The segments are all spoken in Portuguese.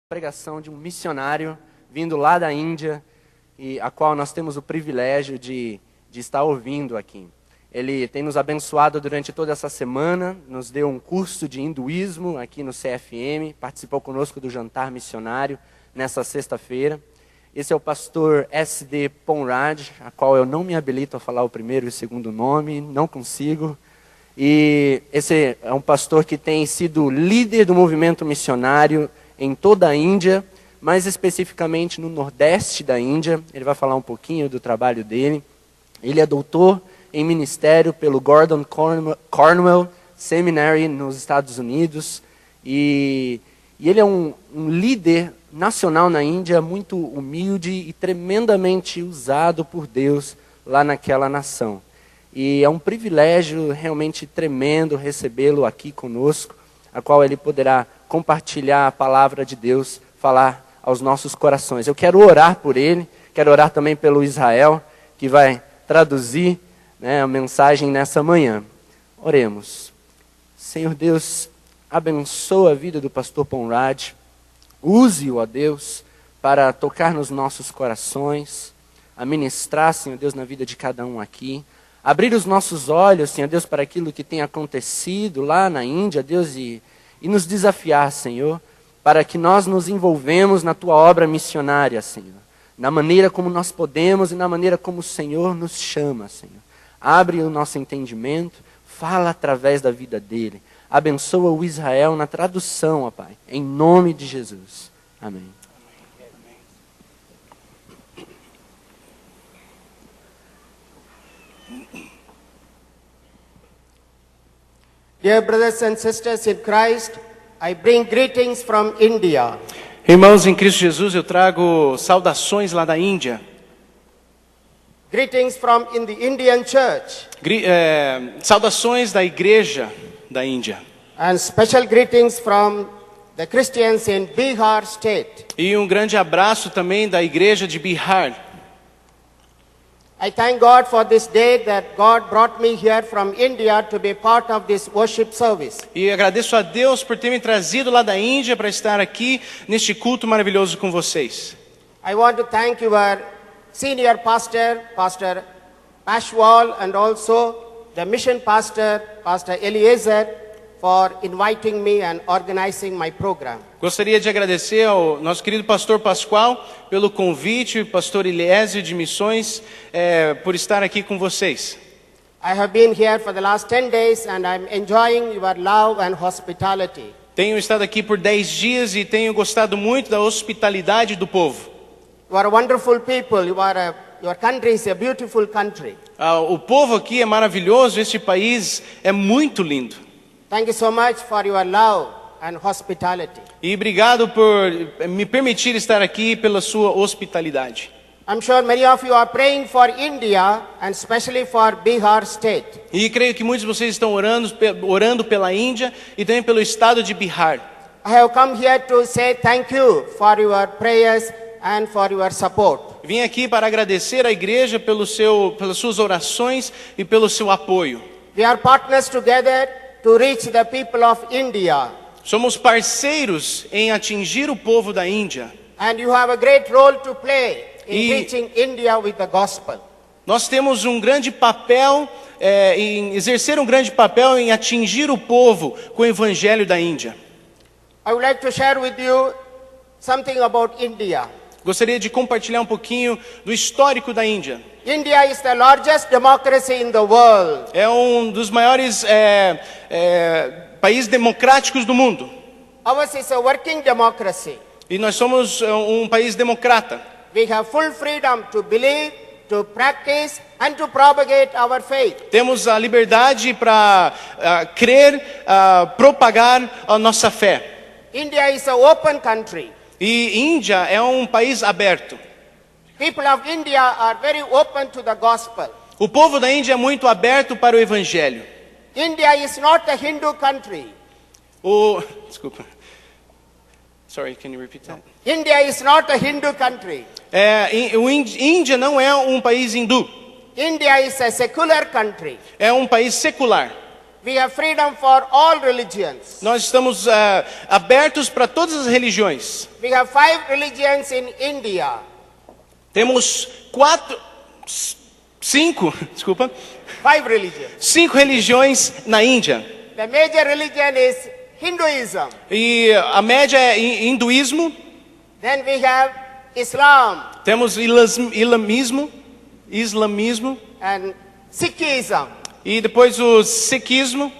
Pregação de um missionário vindo lá da Índia, e a qual nós temos o privilégio de estar ouvindo aqui. Ele tem nos abençoado durante toda essa semana, nos deu um curso de hinduísmo aqui no CFM, participou conosco do jantar missionário nessa sexta-feira. Esse é o pastor S.D. Ponraj, a qual eu não me habilito a falar o primeiro e o segundo nome, não consigo. E esse é um pastor que tem sido líder do movimento missionário em toda a Índia, mais especificamente no nordeste da Índia. Ele vai falar um pouquinho do trabalho dele. Ele é doutor em ministério pelo Gordon Cornwell Seminary nos Estados Unidos. E ele é um líder nacional na Índia, muito humilde e tremendamente usado por Deus lá naquela nação. E é um privilégio realmente tremendo recebê-lo aqui conosco, a qual ele poderá compartilhar a palavra de Deus, falar aos nossos corações. Eu quero orar por ele, quero orar também pelo Israel, que vai traduzir a mensagem nessa manhã. Oremos. Senhor Deus, abençoa a vida do pastor Ponraj, use-o, ó Deus, para tocar nos nossos corações, a ministrar, Senhor Deus, na vida de cada um aqui, abrir os nossos olhos, Senhor Deus, para aquilo que tem acontecido lá na Índia, Deus, e nos desafiar, Senhor, para que nós nos envolvemos na Tua obra missionária, Senhor, na maneira como nós podemos e na maneira como o Senhor nos chama, Senhor. Abre o nosso entendimento, fala através da vida dele, abençoa o Israel na tradução, ó Pai, em nome de Jesus. Amém. Dear brothers and sisters in Christ, I bring greetings from India. Irmãos em Cristo Jesus, eu trago saudações lá da Índia. Greetings from in the Indian church. Saudações da igreja da Índia. And special greetings from the Christians in Bihar state. E um grande abraço também da igreja de Bihar. I thank God for this day that God brought me here from India to be part of this worship service. E agradeço a Deus por ter me trazido lá da Índia para estar aqui neste culto maravilhoso com vocês. I want to thank your senior pastor, Pastor Ashwal, and also the mission pastor, Pastor Eliezer, for inviting me and organizing my program. Gostaria de agradecer ao nosso querido pastor Pascoal pelo convite, pastor Eliezer de Missões, por estar aqui com vocês. I have been here for the last 10 days and I'm enjoying your love and hospitality. Tenho estado aqui por 10 dias e tenho gostado muito da hospitalidade do povo. You are wonderful people. Your country is a beautiful country. O povo aqui é maravilhoso, este país é muito lindo. Thank you so much for your love and hospitality. E obrigado por me permitir estar aqui pela sua hospitalidade. I'm sure many of you are praying for India and especially for Bihar state. E creio que muitos de vocês estão orando pela Índia e também pelo estado de Bihar. I have come here to say thank you for your prayers and for your support. Vim aqui para agradecer à igreja pelas suas orações e pelo seu apoio. We are partners together to reach the people of India. Somos parceiros em atingir o povo da Índia. And you have a great role to play in reaching India with the gospel. Nós temos um grande papel, em exercer um grande papel em atingir o povo com o evangelho da Índia. I would like to share with you something about India. Gostaria de compartilhar um pouquinho do histórico da Índia. India is the largest democracy in the world. É um dos maiores países democráticos do mundo. Ours is a working democracy. E nós somos um país democrata. We have full freedom to believe, to practice and to propagate our faith. Temos a liberdade para crer, propagar a nossa fé. India is an open country. E Índia é um país aberto. People of India are very open to the gospel. O povo da Índia é muito aberto para o evangelho. India is not a Hindu country. Desculpa. Sorry, can you repeat that? India is not a Hindu country. Índia não é um país hindu. India is a secular country. É um país secular. We have freedom for all religions. Nós estamos abertos para todas as religiões. We have 5 religions in India. Temos 5 religions. 5 religiões na Índia. The major religion is Hinduism. E a média é hinduísmo. Then we have Islam Temos islamismo. and Sikhism, E depois o sikhismo,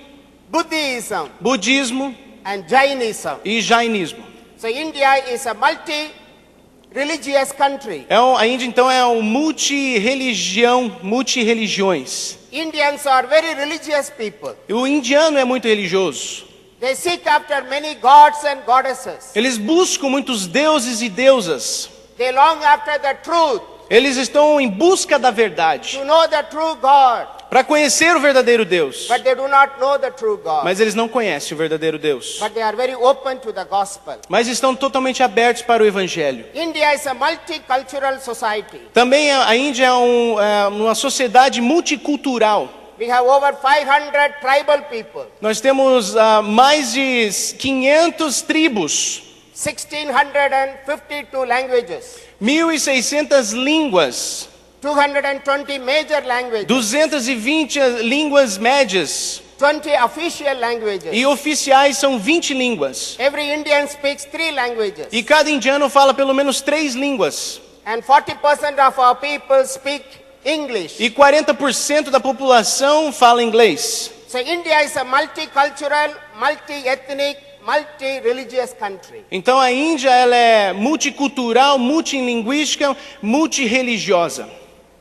Buddhism budismo and Jainism. e jainismo. So India is a multi-religious country. A Índia então é um multireligiões. Indians are very religious people. E o indiano é muito religioso. They seek after many gods and goddesses. Eles buscam muitos deuses e deusas. They long after the truth, Eles estão em busca da verdade, to know the true God. para conhecer o verdadeiro Deus. But they do not know the true God. Mas eles não conhecem o verdadeiro Deus. But they are very open to the gospel. Mas estão totalmente abertos para o evangelho. India is a multicultural society. Também a Índia é uma sociedade multicultural. We have over 500 tribal people, Nós temos mais de 500 tribos, 1,652 languages, 1.600 línguas, 220 major languages, 220 línguas médias. 20 official languages. E oficiais são 20 línguas. Every Indian speaks 3 languages. E cada indiano fala pelo menos 3 línguas. And 40% of our people speak English. E 40% da população fala inglês. So India is a multicultural, multi-ethnic, multi-religious country. Então a Índia ela é multicultural, multilinguística, multireligiosa.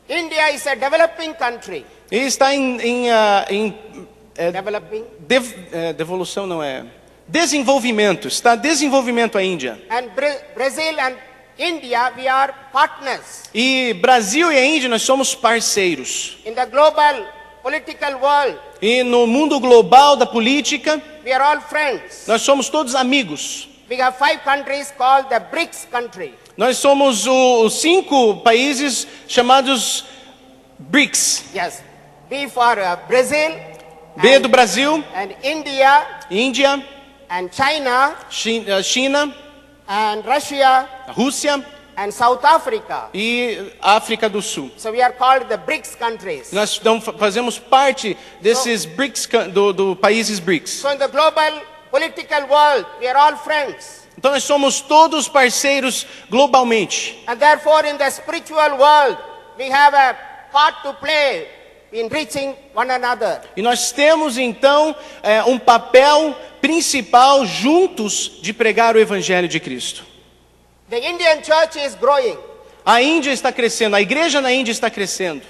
India is a developing country. E está Developing. devolução não é. Desenvolvimento. Está desenvolvimento a Índia. And Brazil and India, we are partners. E Brasil e a Índia nós somos parceiros. In the global political world, E no mundo global da política, we are all friends. nós somos todos amigos. We have 5 countries called the BRICS country. Nós somos os 5 países chamados BRICS. Yes. B for Brazil, B do Brasil, and India, Índia, and China, China, and Russia, Rússia and South Africa. e África do Sul. So we are called the BRICS countries. Nós então fazemos parte desses BRICS, do países BRICS. So in the global political world, we are all friends. Então nós somos todos parceiros globalmente. And therefore in the spiritual world, we have a part to play in reaching one another. E nós temos então um papel principal juntos de pregar o Evangelho de Cristo. The Indian church is growing. A Índia está crescendo, a igreja na Índia está crescendo.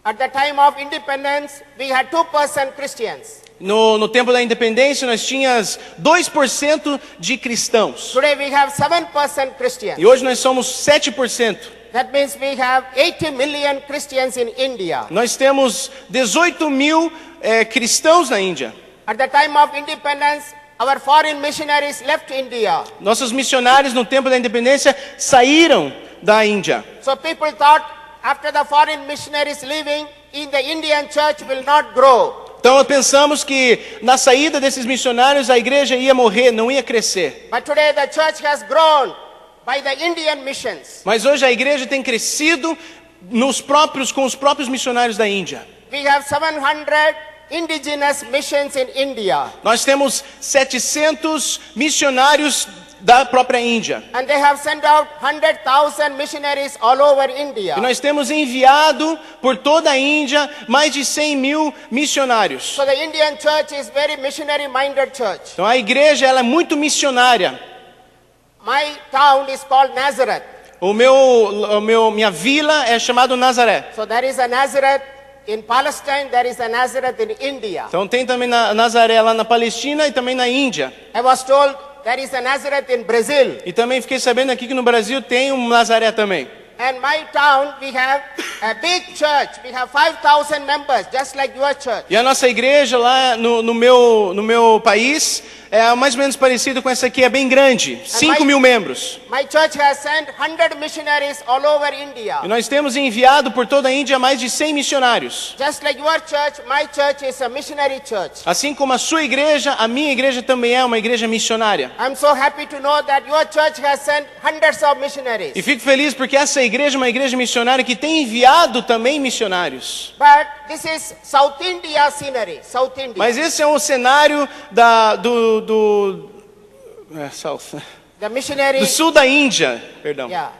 At the time of independence, we had 2% Christians. No tempo da independência nós tínhamos 2% de cristãos. Today we have 7% Christians. E hoje nós somos 7%. That means we have 80 million Christians in India. Nós temos 18 mil cristãos na Índia. At the time of independence, our foreign missionaries left India. Nossos missionários no tempo da independência saíram da Índia. So people thought after the foreign missionaries leaving, in the Indian church will not grow. Então pensamos que na saída desses missionários a igreja ia morrer, não ia crescer. But today the church has grown by the Indian missions. Mas hoje a igreja tem crescido com os próprios missionários da Índia. We have 700 indigenous missions in India. Nós temos 700 missionários da própria Índia. And they have sent out 100,000 missionaries all over India. E nós temos enviado por toda a Índia mais de 100 mil missionários. So the Indian church is very missionary-minded church. Então a igreja ela é muito missionária. My town is called Nazareth. Minha vila é chamada Nazaré. So there is a Nazareth in Palestine, there is a Nazareth in India. Então tem também Nazaré lá na Palestina e também na Índia. I was told there is a Nazareth in Brazil. E também fiquei sabendo aqui que no Brasil tem um Nazaré também. And my town, we have a big church. We have 5,000 members, just like your church. E a nossa igreja lá no meu país é mais ou menos parecido com essa aqui, é bem grande, 5.000 membros. My church has sent 100 missionaries all over India. E nós temos enviado por toda a Índia mais de 100 missionários. Just like your church, my church is a missionary church. Assim como a sua igreja, a minha igreja também é uma igreja missionária. I'm so happy to know that your church has sent hundreds of missionaries. E fico feliz porque essa igreja é uma igreja missionária que tem enviado também missionários. But this is South India scenery, South India. Mas esse é o cenário The missionary. do sul da Índia, perdão. Yeah.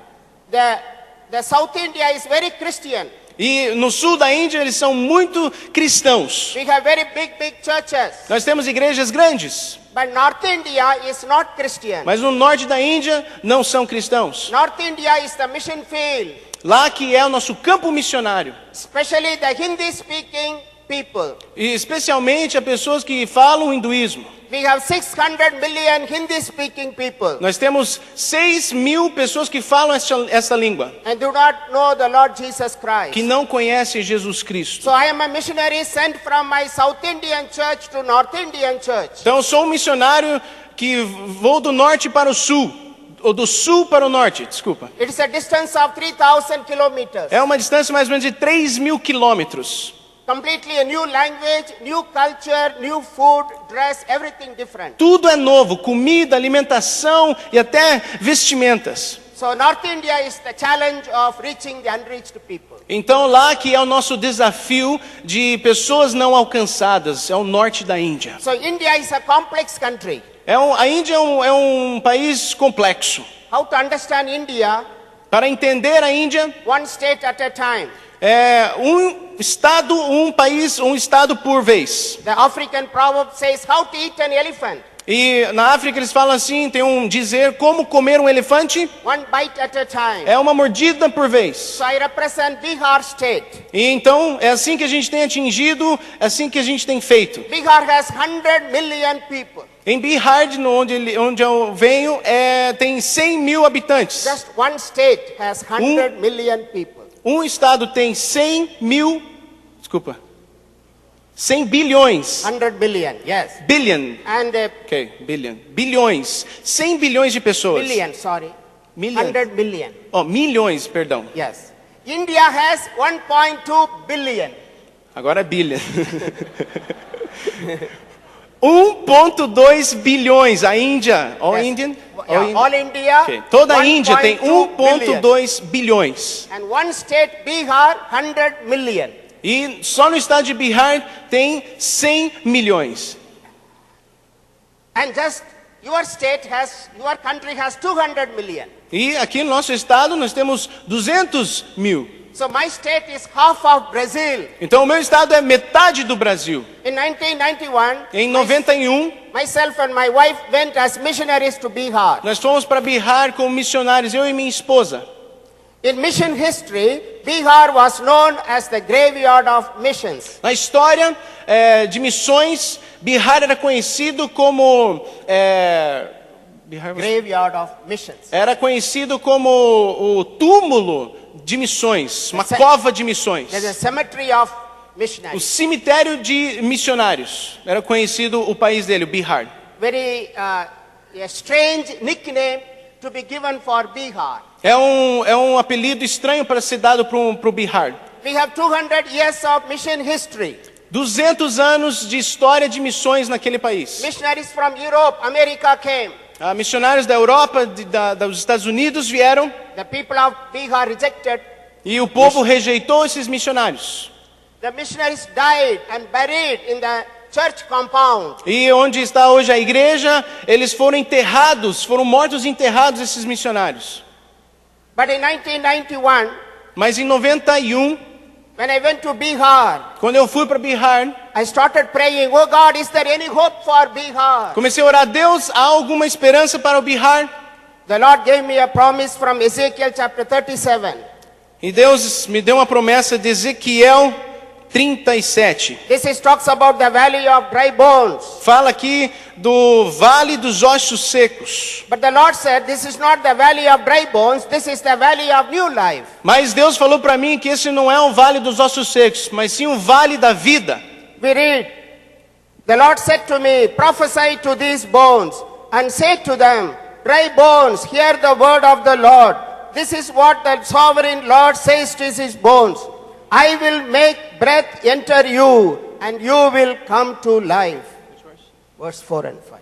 The South India is very Christian. E no sul da Índia eles são muito cristãos. We have very big churches. Nós temos igrejas grandes, But North India is not Christian. mas no norte da Índia não são cristãos. North India is the mission field. Lá que é o nosso campo missionário. Especially the Hindi-speaking people. E especialmente a pessoas que falam hinduísmo. We have 600 million Hindi-speaking people. Nós temos 6.000 pessoas que falam essa língua, And do not know the Lord Jesus Christ. que não conhecem Jesus Cristo. So I am a missionary sent from my South Indian church to North Indian church. Então eu sou um missionário que vou do norte para o sul, ou do sul para o norte, desculpa. It is a distance of 3,000 kilometers. É uma distância mais ou menos de 3.000 quilômetros. Completely a new language, new culture, new food, dress, everything different. Tudo é novo, comida, alimentação e até vestimentas. So North India is the challenge of reaching the unreached people. Então lá que é o nosso desafio de pessoas não alcançadas, é o norte da Índia. So India is a complex country. A Índia é um país complexo. How to understand India? Para entender a Índia, One state at a time. é um estado por vez. The African proverb says how to eat an elephant. E na África eles falam assim, tem um dizer como comer um elefante, One bite at a time. é uma mordida por vez. So I represent Bihar state. E então é assim que a gente tem atingido, é assim que a gente tem feito. Bihar has 100 million people. Em Bihar, onde eu venho, tem 100.000 habitantes. Just one state has 100 million people. Um estado tem 100 bilhões. 100 billion, yes. Billion. And Ok, billion. Bilhões. 100 bilhões de pessoas. billion, sorry. Million. 100 billion. Oh, milhões, perdão. Yes. India has 1.2 billion. Agora é billion. 1.2 bilhões. A Índia. All Yes. Indian? Yeah, all India. Ok. Toda a Índia tem 1.2 1.2 bilhões. And one state, Bihar, 100 million. E só no estado de Bihar tem 100 milhões. And just your country has 200 million. E aqui no nosso estado nós temos 200 mil. So my state is half of Brazil. Então o meu estado é metade do Brasil. In 1991, Em 91, myself and my wife went as missionaries to Bihar. nós fomos para Bihar como missionários, eu e minha esposa. In mission history, Bihar was known as the graveyard of missions. Na história de missões, Bihar era conhecido como Graveyard of missions. era conhecido como o túmulo de missões, uma cova de missões. There's a cemetery of O missionaries. cemitério de missionários. Era conhecido o país dele, o Bihar. Very a strange nickname to be given for Bihar. É um apelido estranho para ser dado para o Bihar. We have 200 years of mission history. 200 anos de história de missões naquele país. Missionaries from Europe, America came. Missionários da Europa, dos Estados Unidos vieram The people of Bihar rejected. e o povo rejeitou esses missionários. The missionaries died and buried in the church compound. E onde está hoje a igreja, eles foram enterrados, foram mortos e enterrados esses missionários. But in 1991, Mas em 91, when I went to Bihar, quando eu fui para Bihar, I started praying, oh God, is there any hope for Bihar? comecei a orar, Deus, há alguma esperança para o Bihar? The Lord gave me a promise from Ezekiel chapter 37. E Deus me deu uma promessa de Ezequiel 37. This talks about the valley of dry bones. Fala aqui do vale dos ossos secos. But the Lord said, this is not the valley of dry bones, this is the valley of new life. Mas Deus falou para mim que esse não é um vale dos ossos secos, mas sim um vale da vida. We read, the Lord said to me, prophesy to these bones, and say to them, dry bones, hear the word of the Lord. This is what the sovereign Lord says to his bones. I will make breath enter you, and you will come to life. Verse 4 and 5.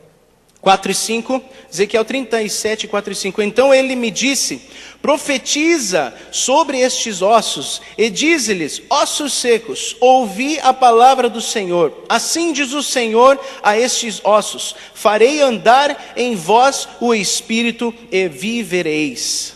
4 e 5, Ezequiel 37, 4 e 5. Então ele me disse, profetiza sobre estes ossos, e dize-lhes, ossos secos, ouvi a palavra do Senhor. Assim diz o Senhor a estes ossos, farei andar em vós o Espírito e vivereis.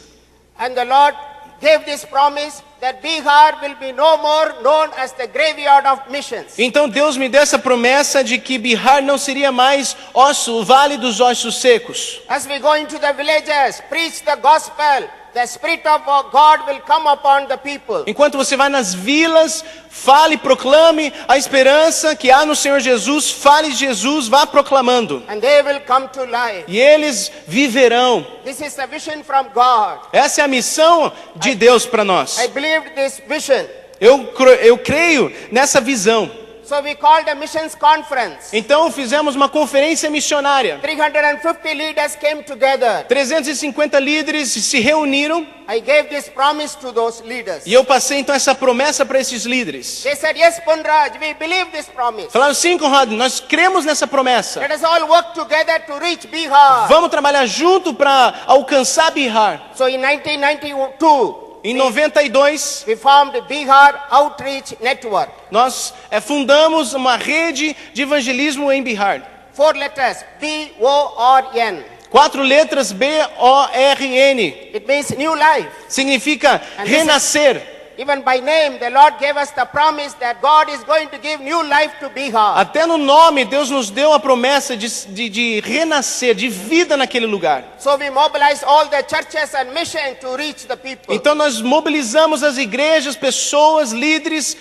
And the Lord gave this promise that Bihar will be no more known as the graveyard of missions. Então Deus me deu essa promessa de que Bihar não seria mais o vale dos ossos secos. As we go into the villages, preach the gospel, the Spirit of God will come upon the people. Enquanto você vai nas vilas, fale, proclame a esperança que há no Senhor Jesus, fale de Jesus, vá proclamando. And they will come to life. E eles viverão. This is a vision from God. Essa é a missão de Deus para nós. I believed this vision. Eu creio nessa visão. So we called a missions conference. Então fizemos uma conferência missionária. 350 leaders came together. 350 líderes se reuniram. I gave this promise to those leaders. E eu passei então essa promessa para esses líderes. They said, yes, Punraj, we believe this promise. Falaram, sim, Conrado, nós cremos nessa promessa. Let us all work together to reach Bihar. Vamos trabalhar junto para alcançar Bihar. So in 1992, em 92, we formed Bihar Outreach Network. Nós fundamos uma rede de evangelismo em Bihar. 4 letters, B-O-R-N. 4 letras B-O-R-N. It means new life. Significa renascer. Even by name, the Lord gave us the promise that God is going to give new life to Bihar. Até no nome, Deus nos deu a promessa de renascer, de vida naquele lugar. So we mobilized all the churches and mission to reach the people. Então nós mobilizamos as igrejas, pessoas, líderes.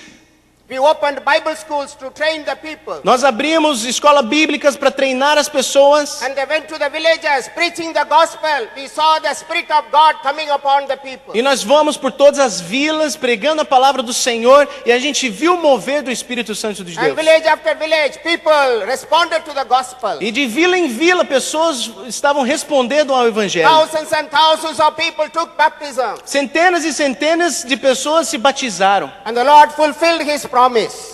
We opened Bible schools to train the people. Nós abrimos escolas bíblicas para treinar as pessoas. And they went to the villages preaching the gospel. We saw the Spirit of God coming upon the people. E nós vamos por todas as vilas pregando a palavra do Senhor e a gente viu o mover do Espírito Santo de Deus. And village after village, people responded to the gospel. E de vila em vila pessoas estavam respondendo ao evangelho. Thousands and thousands of people took baptism. Centenas e centenas de pessoas se batizaram. And the Lord fulfilled his promise.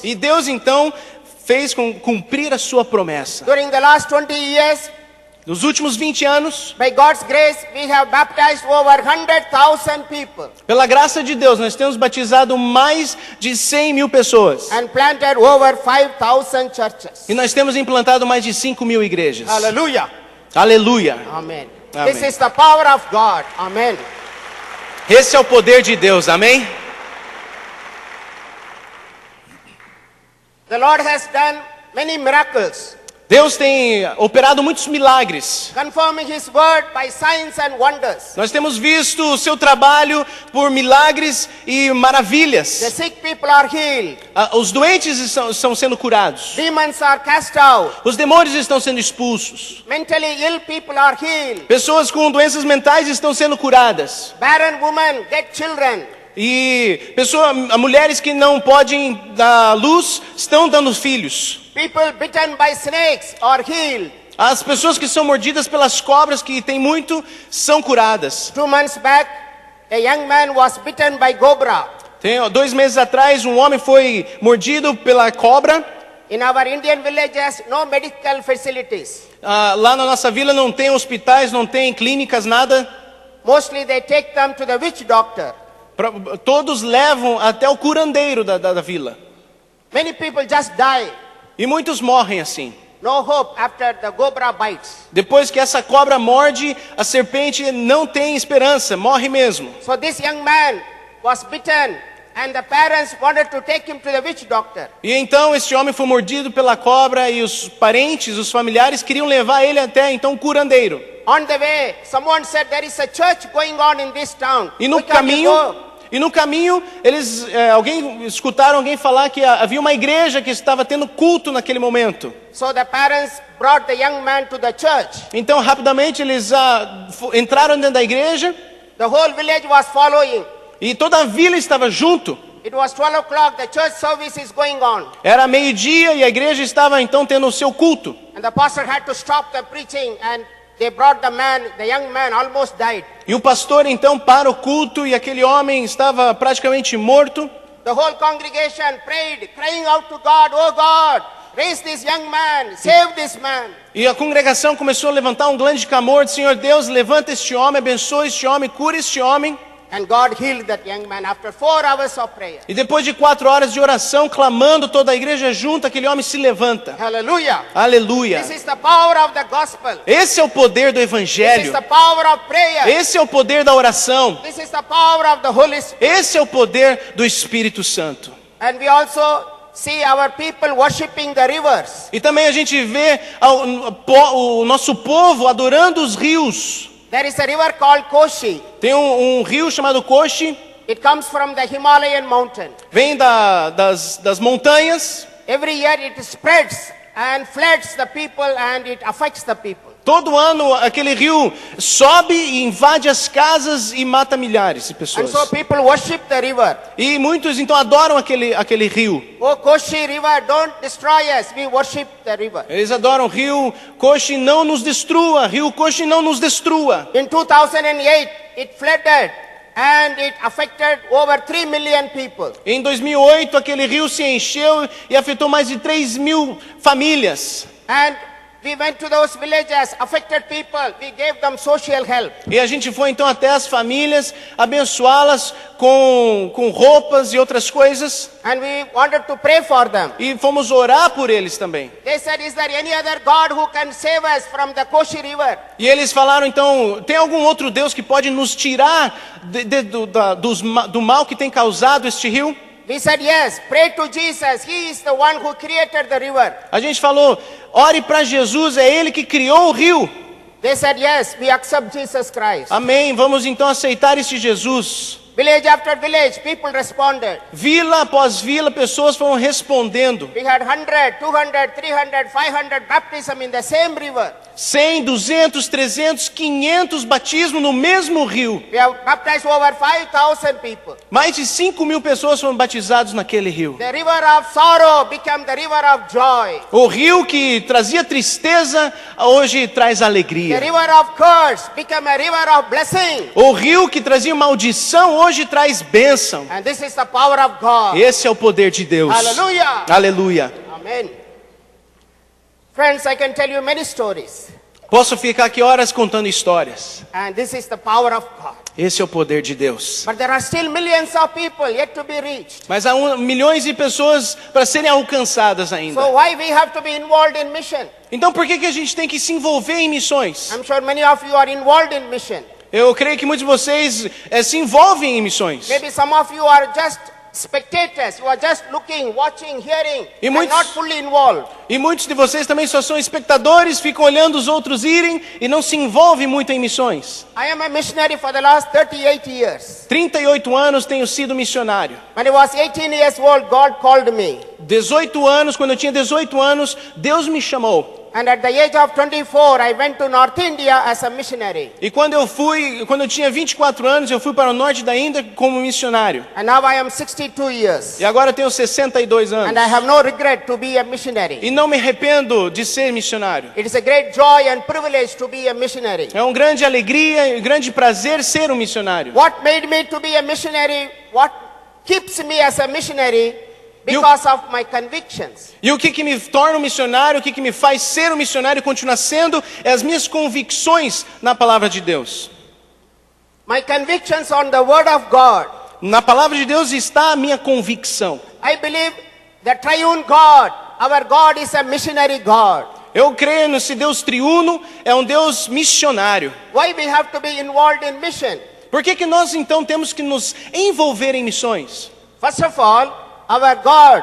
E Deus então fez cumprir a sua promessa. During the last 20 years, nos últimos 20 anos, by God's grace, we have baptized over 100,000 people. Pela graça de Deus, nós temos batizado mais de 100 mil pessoas. And planted over 5,000 churches. E nós temos implantado mais de 5 mil igrejas. Hallelujah. Aleluia. Amen. Amém. This is the power of God. Amen. Esse é o poder de Deus. Amém. The Lord has done many miracles. Deus tem operado muitos milagres. Confirming His word by signs and wonders. Nós temos visto o seu trabalho por milagres e maravilhas. The sick people are healed. Os doentes estão sendo curados. Demons are cast out. Os demônios estão sendo expulsos. Mentally ill people are healed. Pessoas com doenças mentais estão sendo curadas. Barren women get children. E mulheres que não podem dar luz estão dando filhos. People bitten by snakes are healed. As pessoas que são mordidas pelas cobras, que tem muito, são curadas. 2 months back, a young man was bitten by cobra. 2 meses atrás, um homem foi mordido pela cobra. In our Indian villages, no medical facilities. Lá na nossa vila não tem hospitais, não tem clínicas, nada. Mostly they take them to the witch doctor. Todos levam até o curandeiro da vila. Many people just die. E muitos morrem assim. No hope after the cobra bites. Depois que essa cobra morde, a serpente não tem esperança, morre mesmo. So this young man was bitten and the parents wanted to take him to the witch doctor. E então este homem foi mordido pela cobra e os parentes, os familiares queriam levar ele até então o curandeiro. On the way, someone said there is a church going on in this town. E no caminho E no caminho, escutaram alguém falar que havia uma igreja que estava tendo culto naquele momento. So the parents brought the young man to the church. Então, rapidamente, eles entraram dentro da igreja. The whole village was following. E toda a vila estava junto. It was 12 o'clock, the church service is going on. Era meio-dia e a igreja estava então tendo o seu culto. And the pastor had to stop the preaching, and they brought the young man almost died. E o pastor então para o culto e aquele homem estava praticamente morto. The whole congregation prayed, crying out to God, "Oh God, raise this young man, save this man." E a congregação começou a levantar um grande clamor de Senhor Deus, levanta este homem, abençoa este homem, cura este homem. And God healed that young man after 4 hours of prayer. E depois de 4 horas de oração, clamando toda a igreja junto, aquele homem se levanta. Hallelujah. Aleluia. This is the power of the gospel. Esse é o poder do This is evangelho. the power of prayer. Esse é o poder da oração. This is the power of the Holy Spirit. Esse é o poder do Espírito Santo. And we also see our people worshiping the rivers. E também a gente vê o nosso povo adorando os rios. There is a river called Koshi. Tem um rio chamado Koshi, It comes from the Himalayan mountain. vem das montanhas. Every year it spreads and floods the people and it affects the people. Todo ano aquele rio sobe e invade as casas e mata milhares de And pessoas. so people worship the river. E muitos então adoram aquele rio. Oh Koshi river, don't destroy us. We worship the river. Eles adoram o rio Koshi, não nos destrua. Rio Koshi, não nos destrua. In 2008, it flooded and it affected over 3 million people. Em 2008 aquele rio se encheu e afetou mais de 3.000 famílias. And we went to those villages, affected people. We gave them social help. E a gente foi então até as famílias, abençoá-las com roupas e outras coisas. And we wanted to pray for them. E fomos orar por eles também. They said, "Is there any other God who can save us from the Koshi river?" E eles falaram então, tem algum outro Deus que pode nos tirar do mal que tem causado este rio? We said, "Yes, pray to Jesus. He is the one who created the river." A gente falou, ore para Jesus, é Ele que criou o rio. They said, "Yes, we accept Jesus Christ." Amém, vamos então aceitar este Jesus. Village after village, people responded. Vila após vila, pessoas foram respondendo. We had 100, 200, 300, 500 baptism in the same river. 100, 200, 300, 500 batismos no mesmo rio. We have baptized over 5,000 people. Mais de 5.000 pessoas foram batizadas naquele rio. The river of sorrow became the river of joy. O rio que trazia tristeza, hoje traz The alegria. river of curse became a river of blessing. O rio que trazia maldição, hoje traz bênção. And this is the power of God. Esse é o poder de Deus. Hallelujah. Aleluia. Amen. Friends, I can tell you many stories. Posso ficar aqui horas contando histórias. And this is the power of God. Esse é o poder de Deus. But there are still millions of people yet to be reached. Mas há milhões de pessoas para serem alcançadas ainda. So why we have to be involved in mission? Então por que a gente tem que se envolver em missões? I'm sure many of you are involved in mission. Eu creio que muitos de vocês se envolvem em missões. Maybe some of you are just spectators. You are just looking, watching, hearing, and muitos- not fully involved. E muitos de vocês também só são espectadores, ficam olhando os outros irem e não se envolvem muito em missões. I am a missionary for the last 38 years. 38 anos tenho sido missionário. When I was 18 years old, God called me. 18 anos, quando eu tinha 18 anos, Deus me chamou. And at the age of 24, I went to North India as a missionary. E quando eu tinha 24 anos, eu fui para o norte da Índia como missionário. And now I am 62 years. E agora eu tenho 62 anos. And I have no regret to be a missionary. E não me arrependo de ser missionário. It is a great joy and privilege to be a missionary. É uma grande alegria e um grande prazer ser um missionário. What made me to be a missionary? What keeps me as a missionary? Because of my convictions. E o que me torna um missionário, o que me faz ser um missionário e continuar sendo, é as minhas convicções na palavra de Deus. My convictions on the Word of God. Na palavra de Deus está a minha convicção. I believe the triune God, our God is a missionary God. Eu creio nesse Deus triuno, é um Deus missionário. Why we have to be involved in mission? Por que nós então temos que nos envolver em missões? First of all, our God,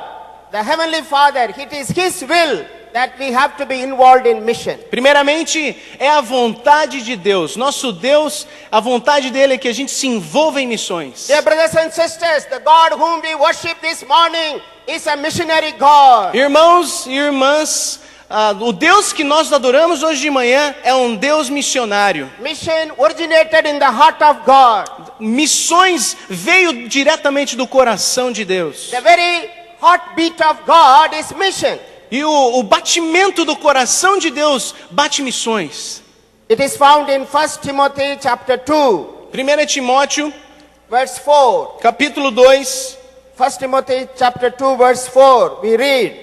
the Heavenly Father, it is His will that we have to be involved in mission. Primeiramente, é a vontade de Deus. Nosso Deus, a vontade dele é que a gente se envolva em missões. Dear brothers and sisters, the God whom we worship this morning is a missionary God. Irmãos e irmãs, o Deus que nós adoramos hoje de manhã é um Deus missionário. Mission originated in the heart of God. Missões veio diretamente do coração de Deus. The very heartbeat of God is mission. E o batimento do coração de Deus bate missões. It is found in 1 Timothy chapter 2, 1 Timóteo, verse 4. capítulo 2, 1 Timothy chapter 2, verse 4, we read,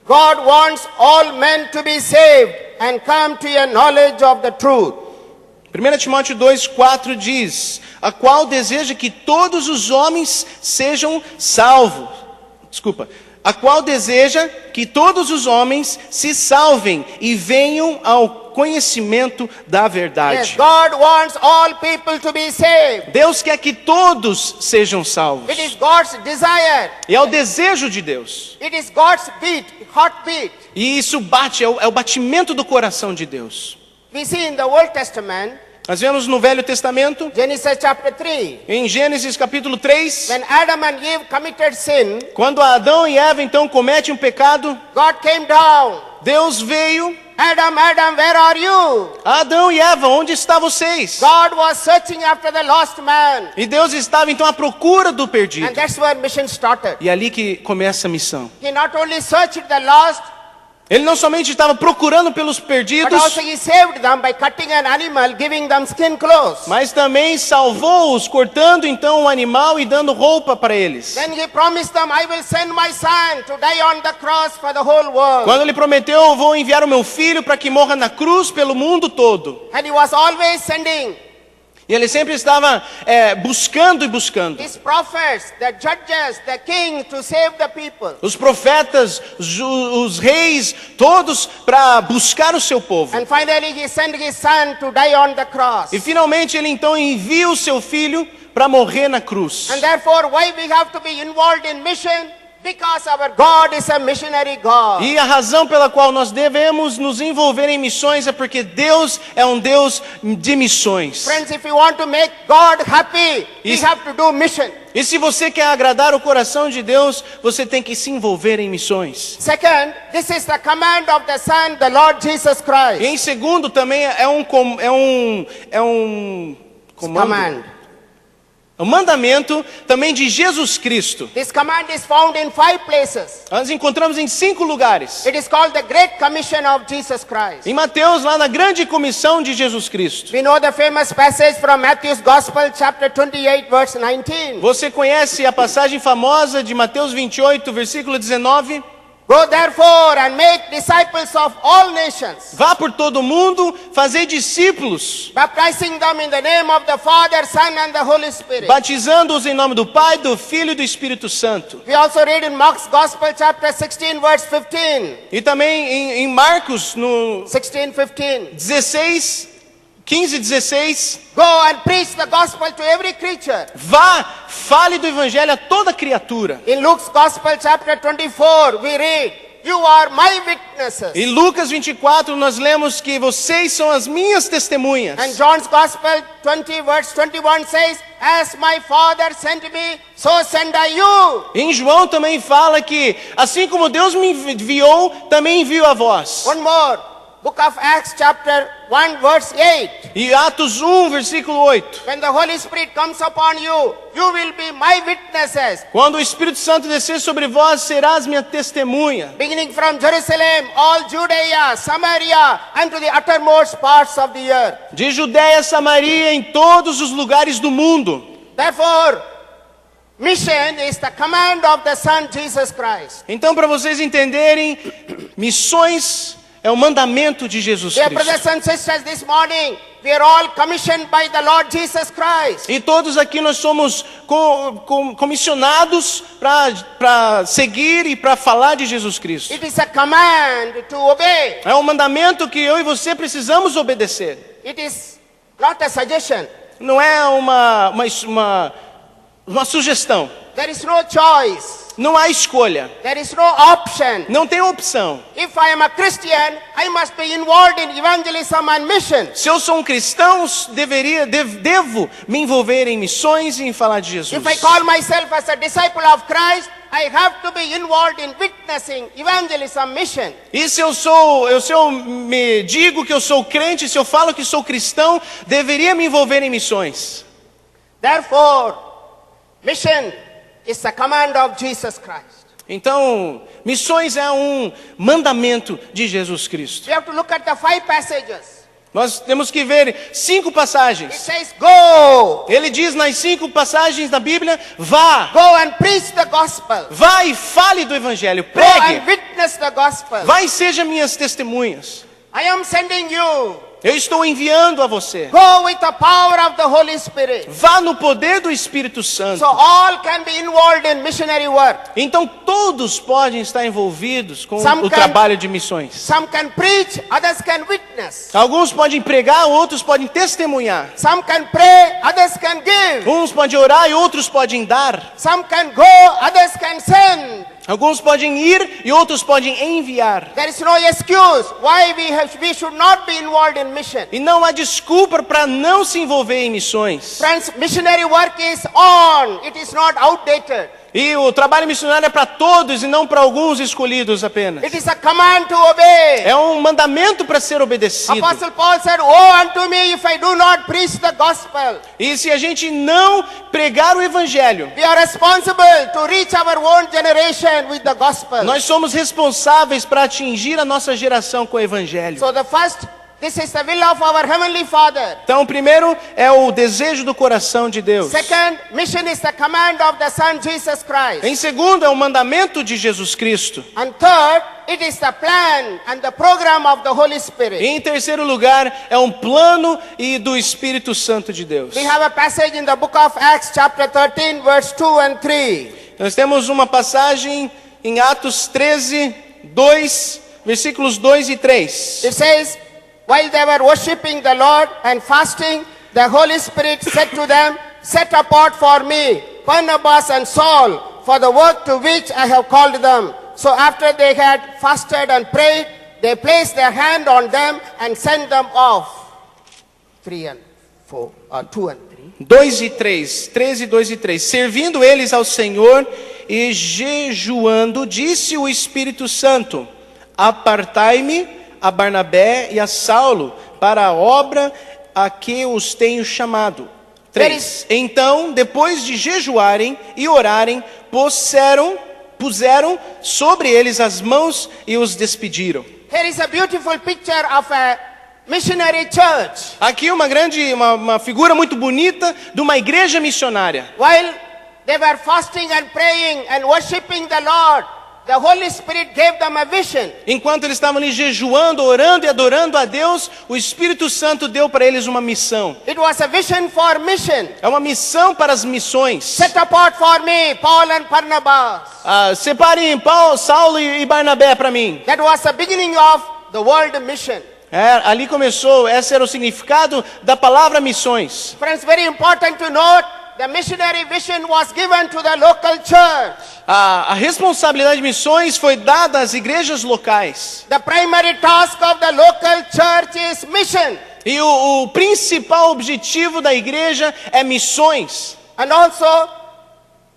God wants all men to be saved and come to a knowledge of the truth. 1 Timóteo 2, 4 diz, a qual deseja que todos os homens sejam salvos. A qual deseja que todos os homens se salvem e venham ao conhecimento da Yes, verdade. God wants all people to be saved. Deus quer que todos sejam salvos. It is God's desire. E é o desejo de Deus. It is God's heartbeat. E isso bate, é o batimento do coração de Deus. We see in the Old Testament, Nós vemos no Velho Testamento, Genesis chapter 3, em Gênesis capítulo 3, when Adam and Eve committed sin, quando Adão e Eva então cometem um pecado, God came down. Deus veio. Adam, Adam, where are you? Adão e Eva, onde estão vocês? God was searching after the lost man. E Deus estava então à procura do perdido. And that's where mission started. E é ali que começa a missão. He not only searched the lost, Ele não somente estava procurando pelos but perdidos, also he saved them by cutting an animal, giving them skin clothes. mas também salvou-os, cortando então um animal e dando roupa para eles. Then he promised them, I will send my son to die on the cross for the whole world. Quando ele prometeu, eu vou enviar o meu filho para que morra na cruz pelo mundo todo. And he was always sending E ele sempre estava buscando e buscando. his prophets, the judges, the king to save the people. Os profetas, os reis, todos para buscar o seu povo. And finally he sent his son to die on the cross. E finalmente ele então envia o seu filho para morrer na cruz. And therefore why we have to be involved in mission? Because our God is a missionary God. E a razão pela qual nós devemos nos envolver em missões é porque Deus é um Deus de missões. Friends, if you want to make God happy, we Isso. have to do mission. E se você quer agradar o coração de Deus, você tem que se envolver em missões. Second, this is the command of the Son, the Lord Jesus E Christ. em segundo também é um comando, Command. um mandamento também de Jesus Cristo. This command is found in 5 places. Nós encontramos em 5 lugares. It is called the Great Commission of Jesus Christ. Em Mateus, lá na grande comissão de Jesus Cristo. We know the famous passage from Matthew's Gospel, chapter 28, verse 19. Você conhece a passagem famosa de Mateus 28, versículo 19? Go therefore and make disciples of all nations, Vá por todo mundo, fazei discípulos, baptizing them in the name of the Father, Son, and the Holy Spirit. batizando-os em nome do Pai, do Filho e do Espírito Santo. We also read in Mark's Gospel, chapter 16, verse 15. E também em Marcos, no 16, 15. 15 e 16, Go and preach the gospel to every creature. vá, fale do Evangelho a toda criatura. In Luke's Gospel, chapter 24, we read, you are my witnesses. Em Lucas 24, nós lemos que vocês são as minhas testemunhas. And John's Gospel 20, verse 21 says, as my Father sent me, so send I you. Em João também fala que, assim como Deus me enviou, também envio a vós. One more. Book of Acts, chapter 1, verse 8. E Atos 1, versículo 8. When the Holy Spirit comes upon you, you will be my witnesses. Quando o Espírito Santo descer sobre vós, serás minha testemunha. Beginning from Jerusalem, all Judea, Samaria, and to the uttermost parts of the earth. De Judéia a Samaria, em todos os lugares do mundo. Therefore, mission is the command of the Son Jesus Christ. Então, para vocês entenderem, missões é o mandamento de Jesus Dear brothers Cristo. and sisters, this morning we are all commissioned by the Lord Jesus Christ. E todos aqui nós somos comissionados para seguir e para falar de Jesus Cristo. It is a command to obey. É um mandamento que eu e você precisamos obedecer. It is not a suggestion. Não é uma sugestão. There is no choice. Não há escolha. There is no option. Não tem opção. If I am a Christian, I must be involved in evangelism and mission. Se eu sou um cristão, devo me envolver em missões e em falar de Jesus. If I call myself as a disciple of Christ, I have to be involved in witnessing, evangelism, mission. E se eu me digo que eu sou crente, se eu falo que sou cristão, deveria me envolver em missões. Therefore, mission is the command of Jesus Christ. Então, missões é um mandamento de Jesus Cristo. We have to look at the 5 passages. Nós temos que ver 5 It passagens. says, go. Ele diz nas 5 passagens da Bíblia, vá. Go and preach the gospel. Vá e fale do Evangelho, Go and pregue. witness the gospel. Vá e seja minhas testemunhas. I am sending you. Eu estou enviando a você. Go with the power of the Holy Spirit. Vá no poder do Espírito Santo. So all can be involved in missionary work. Então todos podem estar envolvidos com Some o can- trabalho de missões. Some can preach, others can witness. Alguns podem pregar, outros podem testemunhar. Some can pray, others can give. Uns podem orar e outros podem dar. Some can go, others can send. Alguns podem ir e outros podem enviar. There is no excuse why we should not be involved in mission. E não há desculpa para não se envolver em missões. Friends, missionary work is on. It is not outdated. E o trabalho missionário é para todos e não para alguns escolhidos apenas. It is a command to obey. É um mandamento para ser obedecido. Apostle Paul said, "Woe unto me if I do not preach the gospel." E se a gente não pregar o Evangelho, We are responsible to reach our own generation with the gospel. nós somos responsáveis para atingir a nossa geração com o Evangelho. So this is the will of our Heavenly Father. Então, primeiro é o desejo do coração de Deus. Second, mission is the command of the Son Jesus Christ. Em segundo, é o mandamento de Jesus Cristo. And third, it is the plan and the program of the Holy E Spirit. em terceiro lugar, é um plano e do Espírito Santo de Deus. We have a passage in the book of Acts chapter 13 verse 2 and 3. Nós temos uma passagem em Atos 13, 2, versículos 2 e 3. It says, while they were worshiping the Lord and fasting, the Holy Spirit said to them, "Set apart for me Barnabas and Saul for the work to which I have called them." So after they had fasted and prayed, they placed their hand on them and sent them off. 3 and 4, 2 and 3. 2 e 3, 13, 2 e 3. Servindo eles ao Senhor e jejuando, disse o Espírito Santo: apartai-me a Barnabé e a Saulo para a obra a que os tenho chamado. 3. Então, depois de jejuarem e orarem, puseram sobre eles as mãos e os despediram. Here is a beautiful picture of a missionary church. Aqui uma figura muito bonita de uma igreja missionária. While they were fasting and praying and worshiping the Lord, the Holy Spirit gave them a vision. Enquanto eles estavam ali jejuando, orando e adorando a Deus, o Espírito Santo deu para eles uma missão. It was a vision for mission. É uma missão para as missões. Set apart for me Paul and Barnabas. Separem Saulo e Barnabé para mim. That was the beginning of the world mission. Ali começou, esse era o significado da palavra missões. Friends, very important to note, the missionary vision was given to the local church. A responsabilidade de missões foi dada às igrejas locais. The primary task of the local church is mission. E o principal objetivo da igreja é missões. And also,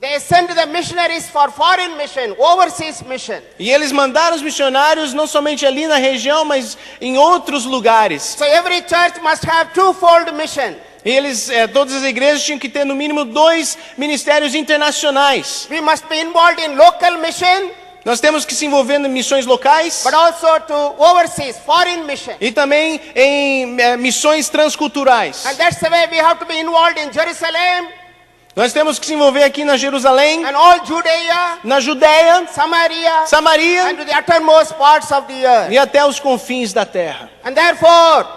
they send the missionaries for foreign mission, overseas mission. E eles mandaram os missionários não somente ali na região, mas em outros lugares. So every church must have twofold mission. E todas as igrejas tinham que ter no mínimo 2 ministérios internacionais. We must be involved in local mission, Nós temos que se envolver em missões locais but also to overseas, foreign mission. e também em missões transculturais. And that's the way we have to be involved in Jerusalem Nós temos que se envolver aqui na Jerusalém, and all Judea, na Judéia, Samaria, Samaria and to the uttermost parts of the earth. e até os confins da terra. And therefore,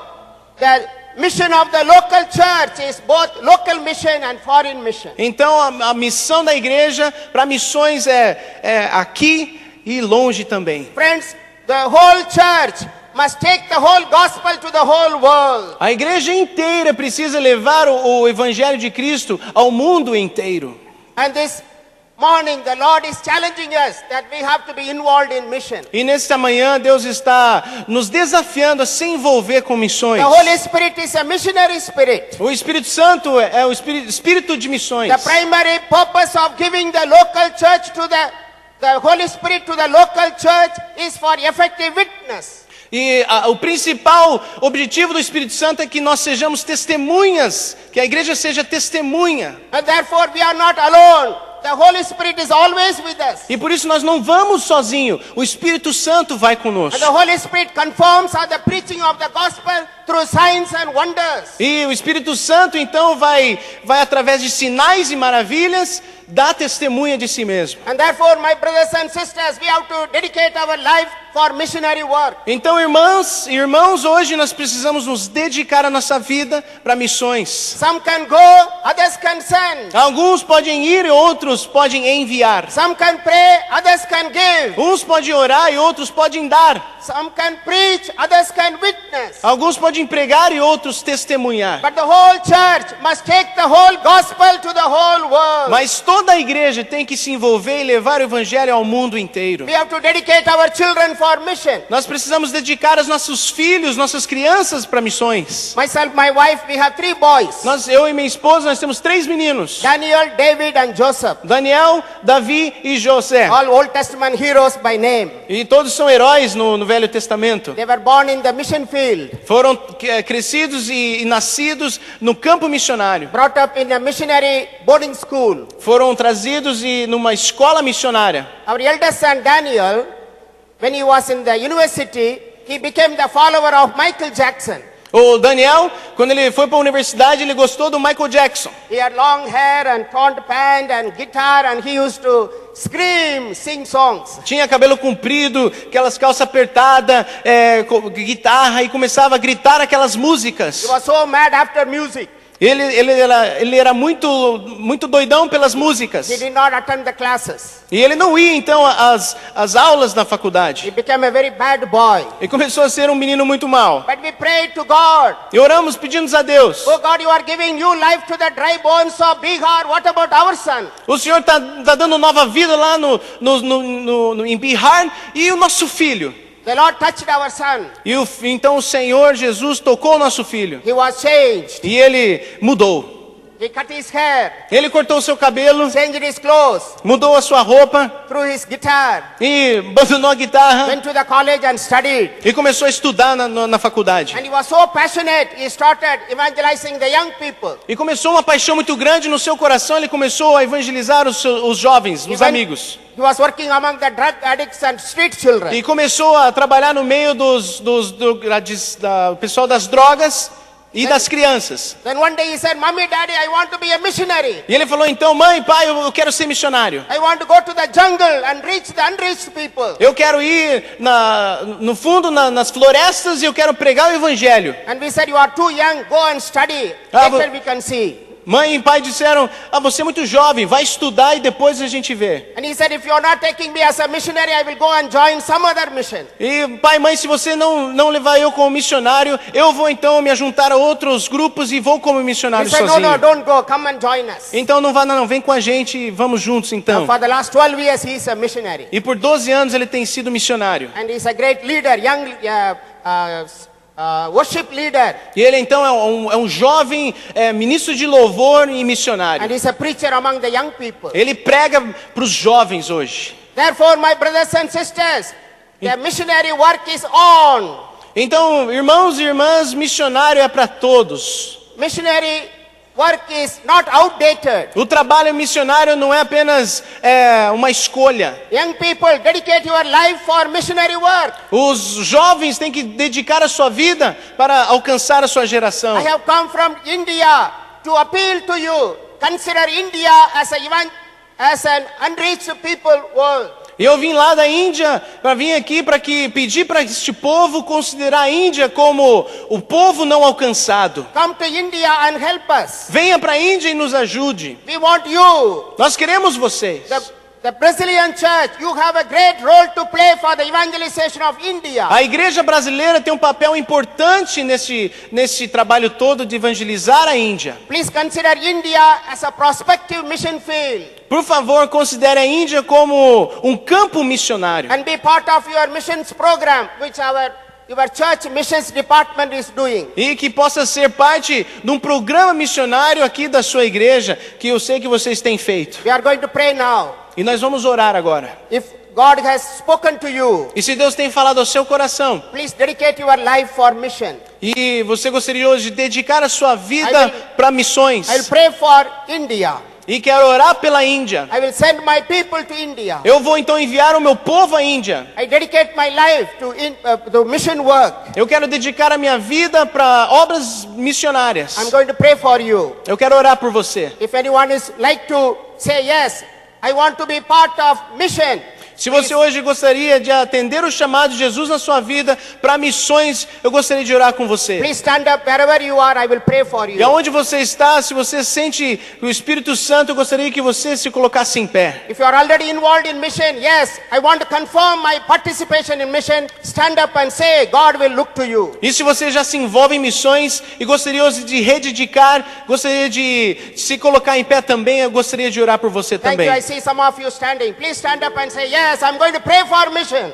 the mission of the local church is both local mission and foreign mission. Então a missão da igreja para missões é aqui e longe também. Friends, the whole church must take the whole gospel to the whole world. A igreja inteira precisa levar o evangelho de Cristo ao mundo inteiro. And this morning, the Lord is challenging us that we have to be involved in mission. E nesta manhã Deus está nos desafiando a se envolver com missões. The Holy Spirit is a missionary spirit. O Espírito Santo é o espírito de missões. The primary purpose of giving the local church to the Holy Spirit to the local church is for effective witness. E o principal objetivo do Espírito Santo é que nós sejamos testemunhas, que a igreja seja testemunha. And therefore we are not alone. The Holy Spirit is always with us. E por isso nós não vamos sozinhos, o Espírito Santo vai conosco. And the Holy Spirit confirms the preaching of the gospel through signs and wonders. E o Espírito Santo então vai através de sinais e maravilhas dar testemunha de si mesmo. And therefore, my brothers and sisters, we have to dedicate our life for missionary work. Então, irmãs e irmãos, hoje nós precisamos nos dedicar a nossa vida para missões. Some can go, others can send. Alguns podem ir e outros podem enviar. Some can pray, others can give. Uns podem orar e outros podem dar. Some can preach, others can witness. Alguns podem pregar e outros testemunhar. But the whole church must take the whole gospel to the whole world. Mas toda a igreja tem que se envolver e levar o evangelho ao mundo inteiro. We have to dedicate our children for mission. Nós precisamos dedicar os nossos filhos, nossas crianças para missões. Myself, my wife, we have 3 boys. Eu e minha esposa, nós temos 3 meninos. Daniel, David and Joseph. Daniel, Davi e José. All Old Testament heroes by name. E todos são heróis no Velho Testamento. They were born in the mission field. Foram crescidos e nascidos no campo missionário. Brought up in a missionary boarding school. Foram trazidos numa escola missionária. Our eldest son Daniel, when he was in the university, he became the follower of Michael Jackson. O Daniel, quando ele foi para a universidade, ele gostou do Michael Jackson. He had long hair and torn pant and guitar, and he used to scream, sing songs. Tinha cabelo comprido, aquelas calças apertadas, guitarra, e começava a gritar aquelas músicas. He was so mad after music. Ele era muito doidão pelas músicas. He did not attend the classes. E ele não ia então às aulas na faculdade. He became a very bad boy. E começou a ser um menino muito mau. But we prayed to God. E oramos pedindo a Deus. Oh God, you are giving new life to the dry bones of Bihar. What about our son? O Senhor tá dando nova vida lá em Bihar, e o nosso filho. The Lord touched our son. Então o Senhor Jesus tocou o nosso filho. He was changed. E ele mudou. He cut his hair. Ele cortou o seu cabelo, Changed his clothes. mudou a sua roupa Threw his guitar. e abandonou a guitarra Went to the college and studied. e começou a estudar na faculdade. And he was so passionate, he started evangelizing the young people. E começou uma paixão muito grande no seu coração, ele começou a evangelizar os jovens, os amigos. He was working among the drug addicts and street children. E começou a trabalhar no meio do pessoal das drogas e das crianças. Then one day he said, Mommy, Daddy, I want to be a missionary. E ele falou, então, mãe, pai, eu quero ser missionário. I want to go to the jungle and reach the unreached people. Eu quero ir no fundo, nas florestas, e eu quero pregar o evangelho. And we said, you are too young, go and study. Later we can see. Mãe e pai disseram, você é muito jovem, vai estudar e depois a gente vê. And he said, if you are not taking me as a missionary, I will go and join some other mission. E pai e mãe, se você não levar eu como missionário, eu vou então me juntar a outros grupos e vou como missionário He said, sozinho. no, don't go, come and join us. Então não vá não, vem com a gente e vamos juntos então. For the last 12 years, he is a missionary. E por 12 anos ele tem sido missionário. And he is a great leader, young worship leader. E ele então é um jovem ministro de louvor e missionário. And he is a preacher among the young people. Ele prega para os jovens hoje. Therefore, my brothers and sisters, the missionary work is on. Então, irmãos e irmãs, missionário é para todos. Missionary work is not outdated. O trabalho missionário não é apenas uma escolha. Young people, dedicate your life for missionary work. Os jovens têm que dedicar a sua vida para alcançar a sua geração. I have come from India to appeal to you. Consider India as an unreached people world. E eu vim lá da Índia para vir aqui para pedir para este povo considerar a Índia como o povo não alcançado. Come to India and help us. Venha para a Índia e nos ajude. We want you. Nós queremos vocês. The The Brazilian church, you have a great role to play for the evangelization of India. A igreja brasileira tem um papel importante nesse trabalho todo de evangelizar a Índia. Please consider India as a prospective mission field Por favor, considere a Índia como um campo missionário. and be part of your missions program, which your church missions department is doing. E que possa ser parte de um programa missionário aqui da sua igreja, que eu sei que vocês têm feito. We are going to pray now. E nós vamos orar agora. If God has spoken to you, E se Deus tem falado ao seu coração, please dedicate your life for mission. e você gostaria hoje de dedicar a sua vida para missões, I will pray for India. e quer orar pela Índia, I will send my people to India. eu vou então enviar o meu povo à Índia. I dedicate my life to mission work. Eu quero dedicar a minha vida para obras missionárias. I'm going to pray for you. Eu quero orar por você. If anyone is like to say yes, I want to be part of mission. Se você hoje gostaria de atender o chamado de Jesus na sua vida para missões, eu gostaria de orar com você. Please stand up wherever you are. I will pray for E you. aonde você está, se você sente o Espírito Santo, eu gostaria que você se colocasse em pé. If you are already involved in mission, yes, I want to confirm my participation in mission. Stand up and say, God will look to you. E se você já se envolve em missões e gostaria hoje de rededicar, gostaria de se colocar em pé também, eu gostaria de orar por você Thank também. you. I see some of you standing. Please stand up and say, yes, I'm going to pray for mission.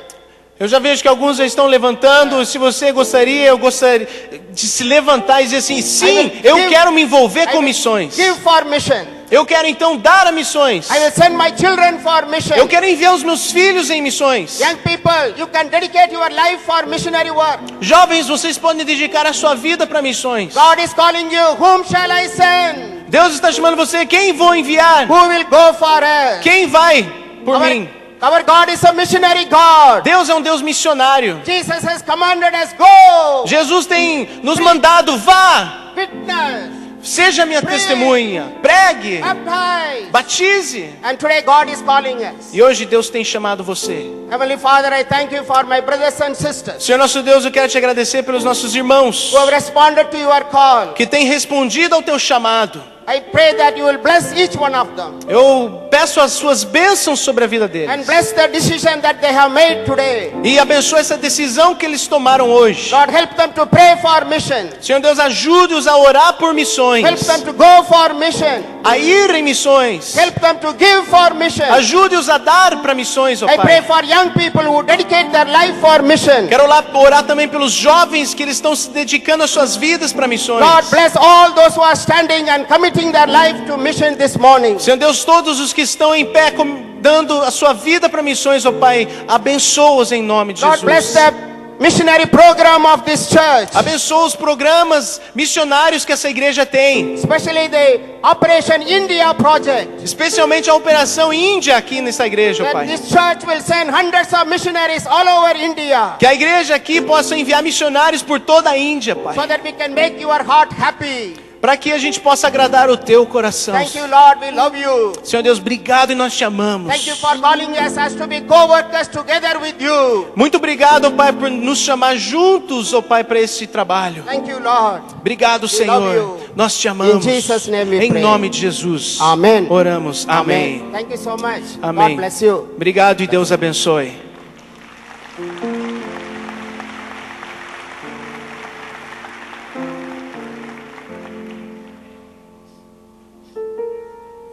Eu já vejo que alguns já estão levantando. Se você gostaria, eu gostaria de se levantar e dizer assim: sim, eu quero me envolver com missões. Give for mission. Eu quero então dar a missões. I will send my children for mission. Eu quero enviar os meus filhos em missões. Young people, you can dedicate your life for missionary work. Jovens, vocês podem dedicar a sua vida para missões. God is calling you. Whom shall I send? Deus está chamando você. Quem vou enviar? Who will go for us? Quem vai por mim? Our God is a missionary God. Deus é um Deus missionário. Jesus has commanded us, go, Jesus tem nos mandado: vá, witness, seja minha testemunha, pregue, baptize. batize. And today God is calling us. E hoje Deus tem chamado você. Heavenly Father, I thank you for my brothers and sisters Senhor nosso Deus, eu quero te agradecer pelos nossos irmãos who have responded to your call. que têm respondido ao teu chamado. I pray that you will bless each one of them Eu peço as suas bênçãos sobre a vida deles. and bless the decision that they have made today. E abençoe essa decisão que eles tomaram hoje. God, help them to pray for mission. Senhor Deus, ajude-os a orar por missões, Help them to go for mission. a ir em missões. Help them to give for mission. Ajude-os a dar para missões, ó I pray Pai. for young people who dedicate their life for mission. Quero orar também pelos jovens que eles estão se dedicando as suas vidas para missões. God, bless all those who are standing and committing their life to mission this morning. Senhor Deus, todos os que estão em pé dando a sua vida para missões, ó Pai, abençoa-os em nome de God, bless Jesus. the missionary program of this church, Abençoa os programas missionários que essa igreja tem, especially the Operation India project. especialmente a Operação Índia aqui nessa igreja, ó That Pai. this church will send hundreds of missionaries all over India, Que a igreja aqui possa enviar missionários por toda a Índia, Pai. so that we can make your heart happy. Para que a gente possa agradar o teu coração. Thank you, Lord. We love you. Senhor Deus, obrigado e nós te amamos. Thank you for calling us as to be co-workers together with you. Muito obrigado, ó Pai, por nos chamar juntos, ó Pai, para esse trabalho. Thank you, Lord. Obrigado, love Senhor. you. Nós te amamos. In Jesus' name we Em pray. nome de Jesus. Amen. Oramos. Amém. Thank you so much. Amém. God bless you. Obrigado e Deus abençoe.